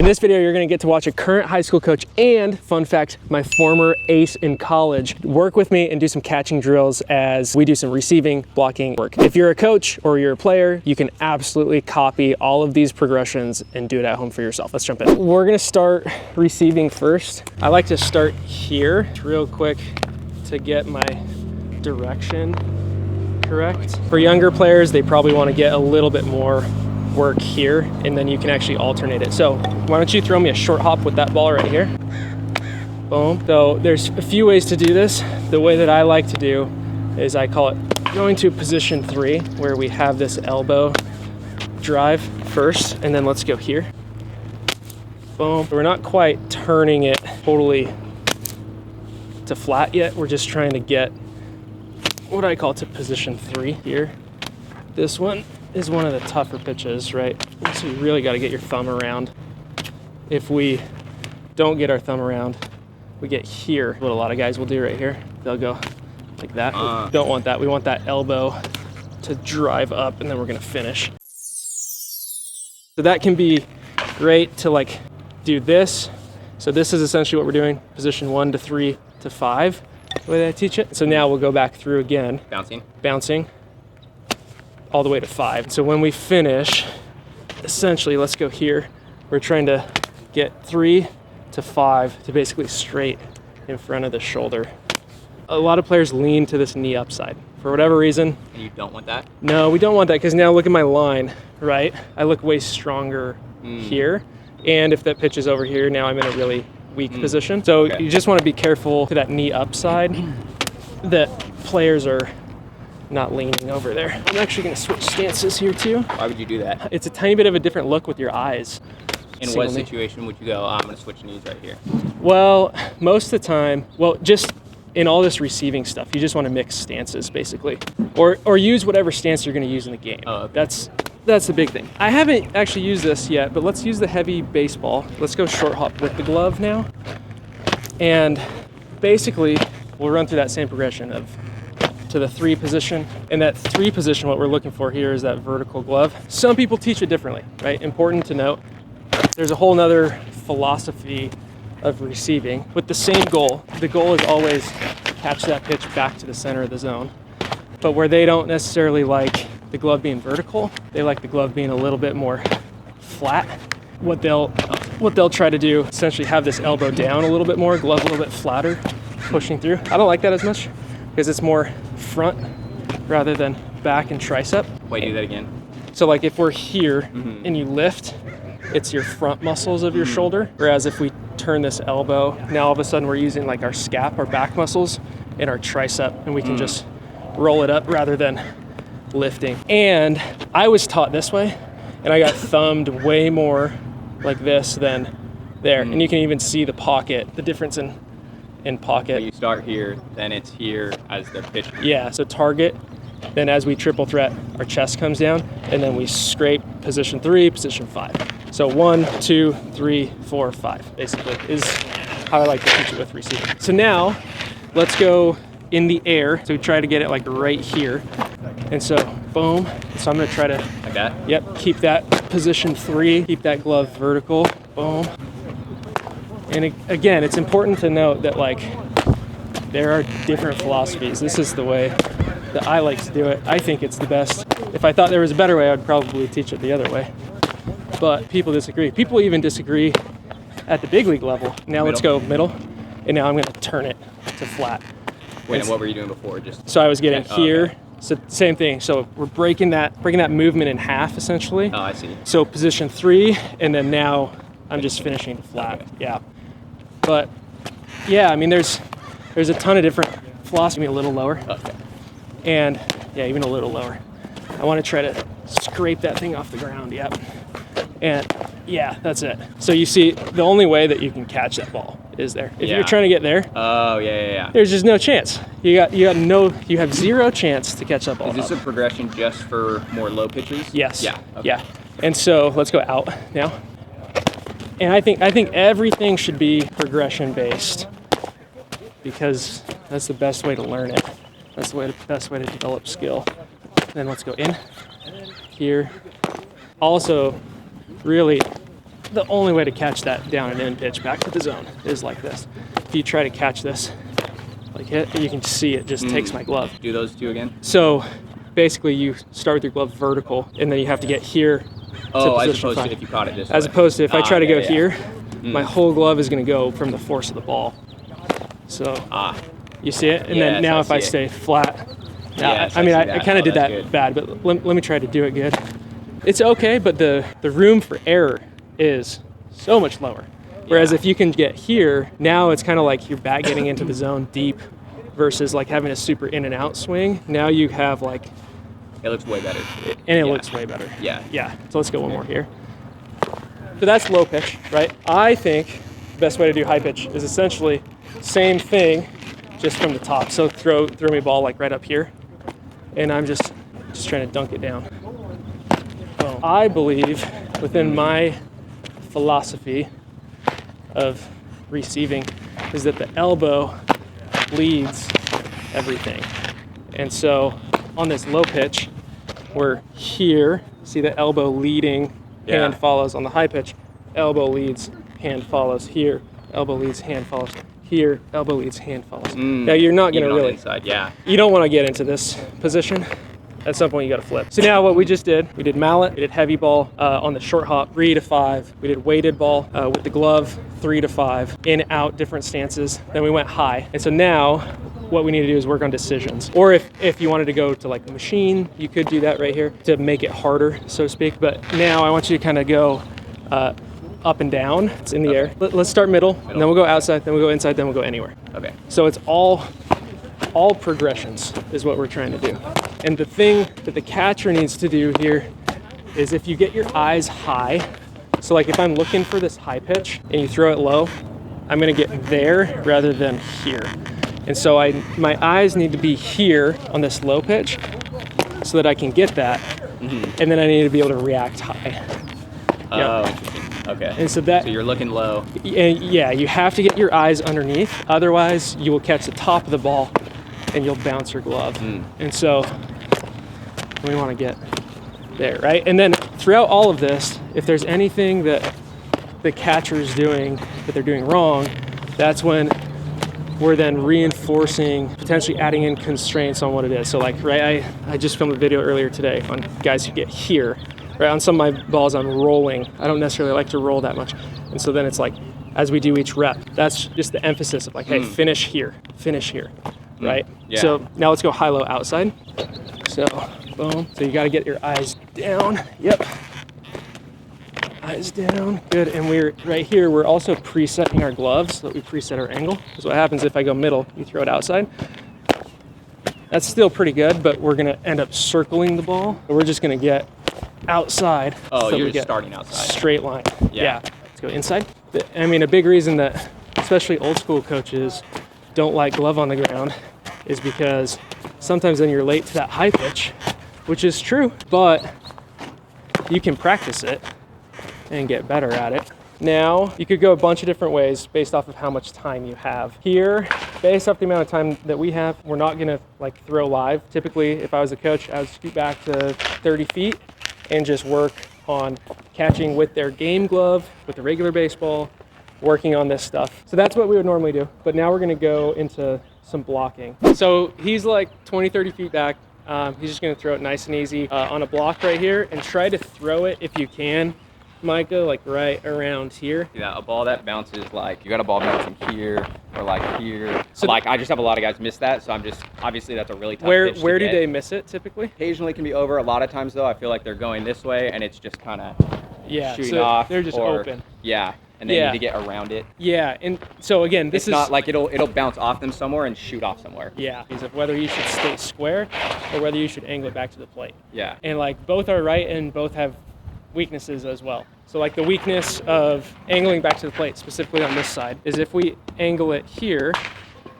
In this video, you're gonna get to watch a current high school coach and, fun fact, my former ace in college work with me and do some catching drills as we do some receiving, blocking work. If you're a coach or you're a player, you can absolutely copy all of these progressions and do it at home for yourself. Let's jump in. We're gonna start receiving first. I like to start here real quick to get my direction correct. For younger players, they probably wanna get a little bit more work here, and then you can actually alternate it. So why don't you throw me a short hop with that ball right here? Boom. So there's a few ways to do this. The way that I like to do is I call it going to position 3, where we have this elbow drive first, and then let's go here. Boom. We're not quite turning it totally to flat yet. We're just trying to get what I call to position 3 here. This one is one of the tougher pitches, right? So you really got to get your thumb around. If we don't get our thumb around, we get here. What a lot of guys will do right here. They'll go like that. We don't want that. We want that elbow to drive up, and then we're going to finish. So that can be great to like do this. So this is essentially what we're doing, position 1 to 3 to 5, the way that I teach it. So now we'll go back through again. Bouncing. All the way to 5. So when we finish, essentially, let's go here. We're trying to get 3 to 5 to basically straight in front of the shoulder. A lot of players lean to this knee upside for whatever reason. And you don't want that? No, we don't want that, because now look at my line, right? I look way stronger here. And if that pitch is over here, now I'm in a really weak position. So you just want to be careful to that knee upside that players are not leaning over there. I'm actually going to switch stances here too. Why would you do that? It's a tiny bit of a different look with your eyes. In what situation would you go, I'm going to switch knees right here? Well, most of the time, just in all this receiving stuff, you just want to mix stances basically. Or use whatever stance you're going to use in the game. Oh, okay. That's the big thing. I haven't actually used this yet, but let's use the heavy baseball. Let's go short hop with the glove now. And basically, we'll run through that same progression of to the 3 position. And that 3 position, what we're looking for here is that vertical glove. Some people teach it differently, right? Important to note. There's a whole nother philosophy of receiving with the same goal. The goal is always to catch that pitch back to the center of the zone. But where they don't necessarily like the glove being vertical, they like the glove being a little bit more flat. What they'll try to do, essentially have this elbow down a little bit more, glove a little bit flatter, pushing through. I don't like that as much, because it's more front rather than back and tricep. Wait, do that again. So like if we're here and you lift, it's your front muscles of your shoulder. Whereas if we turn this elbow, now all of a sudden we're using like our scap, our back muscles, and our tricep, and we can just roll it up rather than lifting. And I was taught this way, and I got thumbed way more like this than there. And you can even see the pocket, the difference in pocket. So you start here, then it's here as the pitch. Yeah, so target, then as we triple threat, our chest comes down, and then we scrape position 3, position 5. So 1, 2, 3, 4, 5, basically, is how I like to teach it with receiving. So now, let's go in the air. So we try to get it like right here. And so, boom. So I'm gonna try to, Like that? Yep, keep that position 3, keep that glove vertical, boom. And again, it's important to note that like there are different philosophies. This is the way that I like to do it. I think it's the best. If I thought there was a better way, I'd probably teach it the other way. But people disagree. People even disagree at the big league level. Now let's go middle. And now I'm gonna turn it to flat. Wait, and what were you doing before? So I was getting here. Okay. So same thing. So we're breaking that movement in half essentially. Oh, I see. So position 3, and then now I'm just finishing flat. Okay. Yeah. But yeah, I mean, there's a ton of different philosophy. A little lower. Okay. And yeah, even a little lower. I want to try to scrape that thing off the ground. Yep. And yeah, that's it. So you see, the only way that you can catch that ball is there. If you're trying to get there, there's just no chance. You have zero chance to catch that ball. Is this a progression just for more low pitches? Yes. Yeah. Okay. Yeah. And so let's go out now. And I think everything should be progression based, because that's the best way to learn it. That's the best way to develop skill. Then let's go in here. Also, really the only way to catch that down and in pitch back to the zone is like this. If you try to catch this like it, you can see it just takes my glove. Do those two again. So basically you start with your glove vertical, and then you have to get here Oh, to as position opposed five. to if you caught it this way. As opposed to if I try to go here, Mm. my whole glove is going to go from the force of the ball. So you see it? And then now if I stay flat, Yes, I mean, see I that. kind of Oh, did that's that good. bad, but let me try to do it good. It's okay, but the room for error is so much lower. Whereas if you can get here, now it's kind of like your bat getting into the zone deep versus like having a super in and out swing. Now you have like, It looks way better. and it looks way better. Yeah. Yeah, so let's go one more here. So that's low pitch, right? I think the best way to do high pitch is essentially same thing, just from the top. So throw me a ball like right up here, and I'm just trying to dunk it down. Boom. I believe within my philosophy of receiving is that the elbow leads everything. And so on this low pitch, we're here, see the elbow leading, hand follows. On the high pitch, elbow leads, hand follows here, elbow leads, hand follows here, elbow leads, hand follows. Now you're not going to really, inside, you don't want to get into this position. At some point you got to flip. So now what we just did, we did mallet, we did heavy ball on the short hop, 3 to 5. We did weighted ball with the glove, 3 to 5, in, out, different stances. Then we went high. And so now what we need to do is work on decisions. Or if you wanted to go to like a machine, you could do that right here to make it harder, so to speak. But now I want you to kind of go up and down. It's in the air. Let's start middle, and then we'll go outside, then we'll go inside, then we'll go anywhere. Okay. So it's all progressions is what we're trying to do. And the thing that the catcher needs to do here is if you get your eyes high, so like if I'm looking for this high pitch and you throw it low, I'm gonna get there rather than here. And so my eyes need to be here on this low pitch so that I can get that. And then I need to be able to react high. Oh, interesting. Okay. And so you're looking low. And yeah, you have to get your eyes underneath. Otherwise, you will catch the top of the ball and you'll bounce your glove. And so we want to get there, right? And then throughout all of this, if there's anything that the catcher is doing that they're doing wrong, that's when we're then reinforcing, potentially adding in constraints on what it is. So like, right, I just filmed a video earlier today on guys who get here. Right, on some of my balls, I'm rolling. I don't necessarily like to roll that much. And so then it's like, as we do each rep, that's just the emphasis of like, hey, finish here, right? Yeah. So now let's go high-low outside. So, boom. So you gotta get your eyes down. Yep. Eyes down, good. And we're right here, we're also presetting our gloves so that we preset our angle. Because what happens if I go middle, you throw it outside. That's still pretty good, but we're gonna end up circling the ball. We're just gonna get outside. Oh, so you're we just get starting outside. Straight line. Yeah. Let's go inside. I mean, a big reason that especially old school coaches don't like glove on the ground is because sometimes then you're late to that high pitch, which is true, but you can practice it and get better at it. Now, you could go a bunch of different ways based off of how much time you have. Here, based off the amount of time that we have, we're not gonna like throw live. Typically, if I was a coach, I would scoot back to 30 feet and just work on catching with their game glove, with the regular baseball, working on this stuff. So that's what we would normally do. But now we're gonna go into some blocking. So he's like 20, 30 feet back. He's just gonna throw it nice and easy on a block right here and try to throw it if you can, Micah, like right around here. Yeah, a ball that bounces like, you got a ball bouncing here or like here. So like, I just have a lot of guys miss that, so I'm just, obviously that's a really tough Where pitch to do get. they miss it typically? Occasionally can be over. A lot of times though, I feel like they're going this way and it's just kind of shooting so off. they're just or, open. Yeah, and they need to get around it. Yeah, and so again, this It's is not like it'll bounce off them somewhere and shoot off somewhere. yeah, is of whether you should stay square or whether you should angle it back to the plate. Yeah. And like both are right and both have weaknesses as well. So like the weakness of angling back to the plate, specifically on this side, is if we angle it here,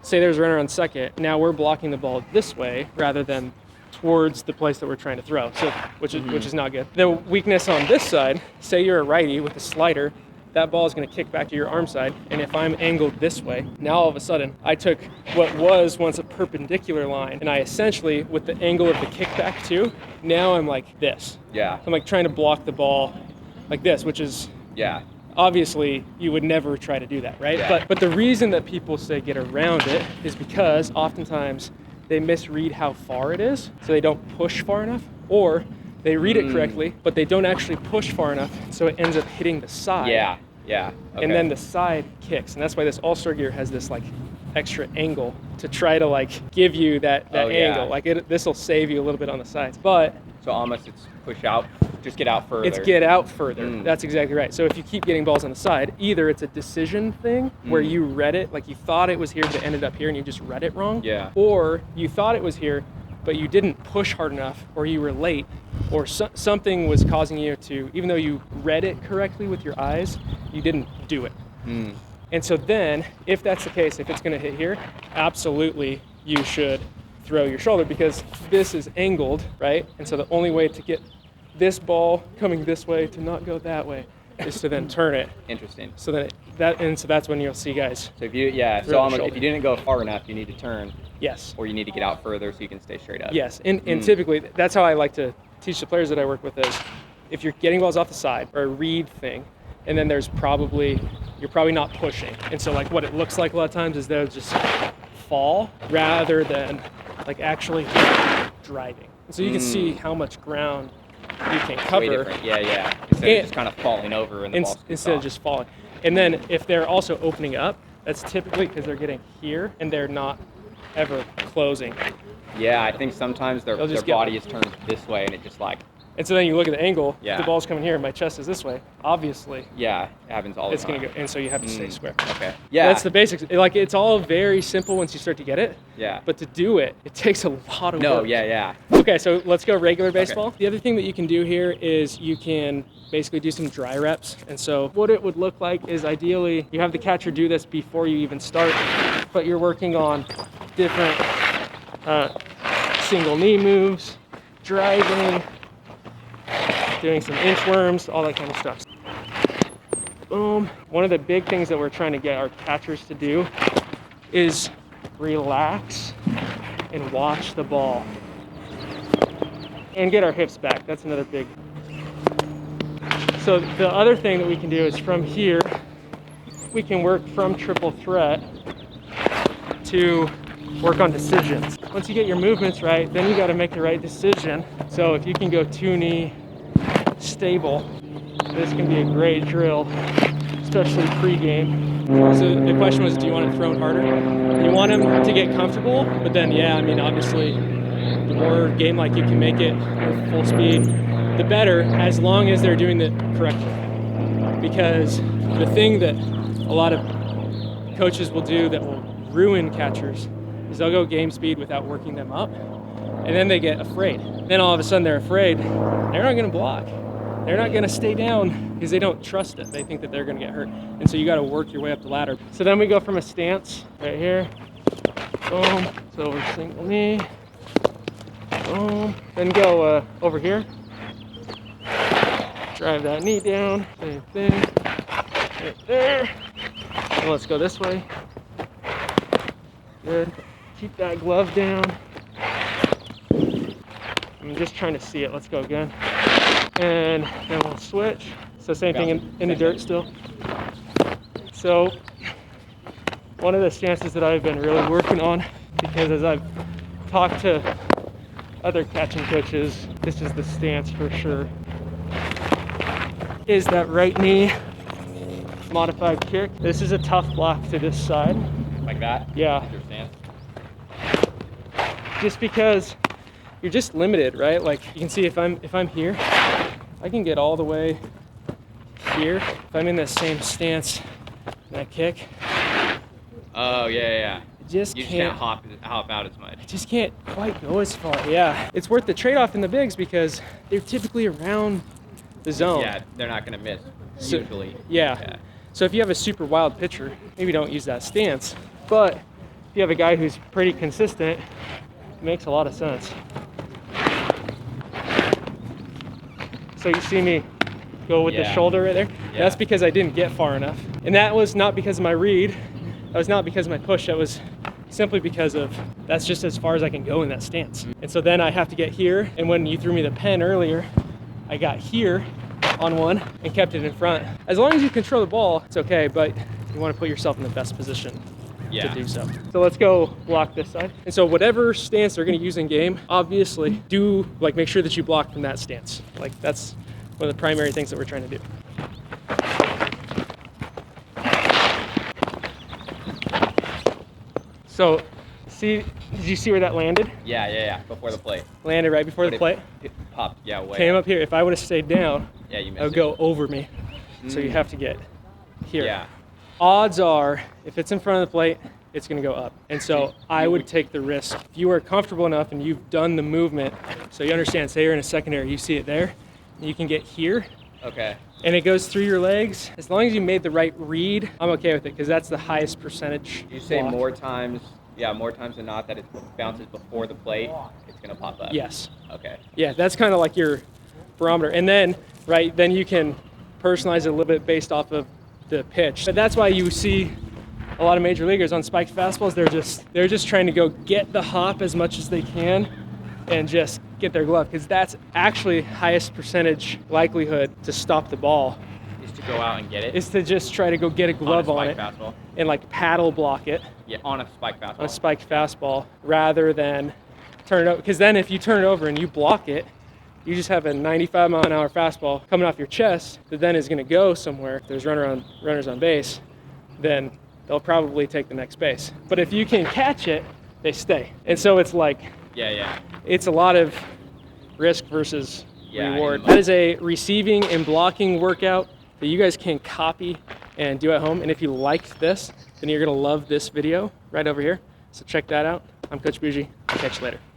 say there's a runner on second, now we're blocking the ball this way rather than towards the place that we're trying to throw, so which is not good. The weakness on this side, say you're a righty with a slider, that ball is going to kick back to your arm side, and if I'm angled this way, now all of a sudden I took what was once a perpendicular line, and I essentially, with the angle of the kickback too, now I'm like this. Yeah. I'm like trying to block the ball like this, which is Yeah. obviously you would never try to do that, right? Yeah. But the reason that people say get around it is because oftentimes they misread how far it is, so they don't push far enough, or they read it correctly, but they don't actually push far enough, so it ends up hitting the side. Yeah, yeah. Okay. And then the side kicks, and that's why this all-star gear has this like extra angle to try to like give you that angle. Like this will save you a little bit on the sides, but so almost it's push out, just get out further. it's get out further. That's exactly right. So if you keep getting balls on the side, either it's a decision thing where you read it, like you thought it was here but it ended up here and you just read it wrong. Yeah. Or you thought it was here but you didn't push hard enough, or you were late, or something was causing you to, even though you read it correctly with your eyes, you didn't do it. And so then, if that's the case, if it's going to hit here, absolutely you should throw your shoulder, because this is angled, right? And so the only way to get this ball coming this way to not go that way is to then turn it. Interesting. So then so that's when you'll see guys. So if you if you didn't go far enough, you need to turn. Yes. Or you need to get out further so you can stay straight up. Yes, and typically that's how I like to teach the players that I work with is, if you're getting balls off the side or a read thing, and then you're probably not pushing. And so like what it looks like a lot of times is they'll just fall rather than like actually driving. And so you can see how much ground you can cover. Way different. Yeah. Instead of just kind of falling over and the ball instead of just falling. And then if they're also opening up, that's typically because they're getting here and they're not ever closing. Yeah, I think sometimes their body is turned this way and it just like. And so then you look at the angle, Yeah. the ball's coming here, my chest is this way, obviously. Yeah, it happens all the It's time. going to go, and so you have to stay square. Okay. Yeah. That's the basics. Like, it's all very simple once you start to get it. Yeah. But to do it, it takes a lot of work. No, yeah. Okay, so let's go regular baseball. The other thing that you can do here is you can basically do some dry reps. And so what it would look like is, ideally you have the catcher do this before you even start, but you're working on different single knee moves, driving, doing some inchworms, all that kind of stuff. Boom. One of the big things that we're trying to get our catchers to do is relax and watch the ball and get our hips back. That's another big. So the other thing that we can do is, from here we can work from triple threat to work on decisions. Once you get your movements right, then you got to make the right decision. So if you can go 2-knee stable, this can be a great drill, especially pre-game. So the question was, do you want to throw it harder? You want them to get comfortable, but then obviously the more game-like you can make it with full speed, the better, as long as they're doing it correctly. Because the thing that a lot of coaches will do that will ruin catchers is they'll go game speed without working them up, and then they get afraid. Then all of a sudden they're afraid. They're not going to block. They're not going to stay down because they don't trust it. They think that they're going to get hurt. And so you got to work your way up the ladder. So then we go from a stance right here. Boom. So over single knee. Boom. Then go over here. Drive that knee down. Same thing. Right there. And let's go this way. Good. Keep that glove down. I'm just trying to see it. Let's go again. And then we'll switch. So same thing in the dirt still. So one of the stances that I've been really working on, because as I've talked to other catching coaches, this is the stance for sure, is that right knee modified kick. This is a tough block to this side. Like that? Yeah. Your stance? Just because you're just limited, right? Like you can see if I'm here, I can get all the way here. If I'm in the same stance and I kick. Oh yeah. You just can't hop out as much. I just can't quite go as far. Yeah. It's worth the trade-off in the bigs because they're typically around the zone. Yeah, they're not gonna miss usually. Yeah. So if you have a super wild pitcher, maybe don't use that stance. But if you have a guy who's pretty consistent, it makes a lot of sense. So you see me go with the shoulder right there? Yeah. That's because I didn't get far enough. And that was not because of my read. That was not because of my push. That was simply because of, that's just as far as I can go in that stance. And so then I have to get here. And when you threw me the pen earlier, I got here. on one and kept it in front. As long as you control the ball, it's okay, but you want to put yourself in the best position to do so. So let's go block this side. And so whatever stance they're going to use in game, obviously do like make sure that you block from that stance. Like that's one of the primary things that we're trying to do. So did you see where that landed? Yeah. Before the plate. Landed right before the plate. It popped, way Came up here. If I would have stayed down, yeah, you missed it would go over me. So you have to get here. Yeah. Odds are, if it's in front of the plate, it's going to go up. And so I would take the risk. If you are comfortable enough and you've done the movement, so you understand, say you're in a secondary, you see it there, you can get here. Okay. And it goes through your legs. As long as you made the right read, I'm okay with it because that's the highest percentage. You say block. more times than not that it bounces before the plate, it's going to pop up. Yes. Okay. Yeah, that's kind of like your barometer. And then, then you can personalize it a little bit based off of the pitch. But that's why you see a lot of major leaguers on spiked fastballs. They're just trying to go get the hop as much as they can and just get their glove, because that's actually highest percentage likelihood to stop the ball. Is to go out and get it? Is to just try to go get a glove on it fastball. And like paddle block it. Yeah, on a spiked fastball. On a spiked fastball, rather than turn it over. Because then if you turn it over and you block it, you just have a 95-mile-an-hour fastball coming off your chest that then is going to go somewhere. If there's runners on base, then they'll probably take the next base. But if you can catch it, they stay. And so it's like, it's a lot of risk versus reward. That is a receiving and blocking workout that you guys can copy and do at home. And if you liked this, then you're going to love this video right over here. So check that out. I'm Coach Bougie. I'll catch you later.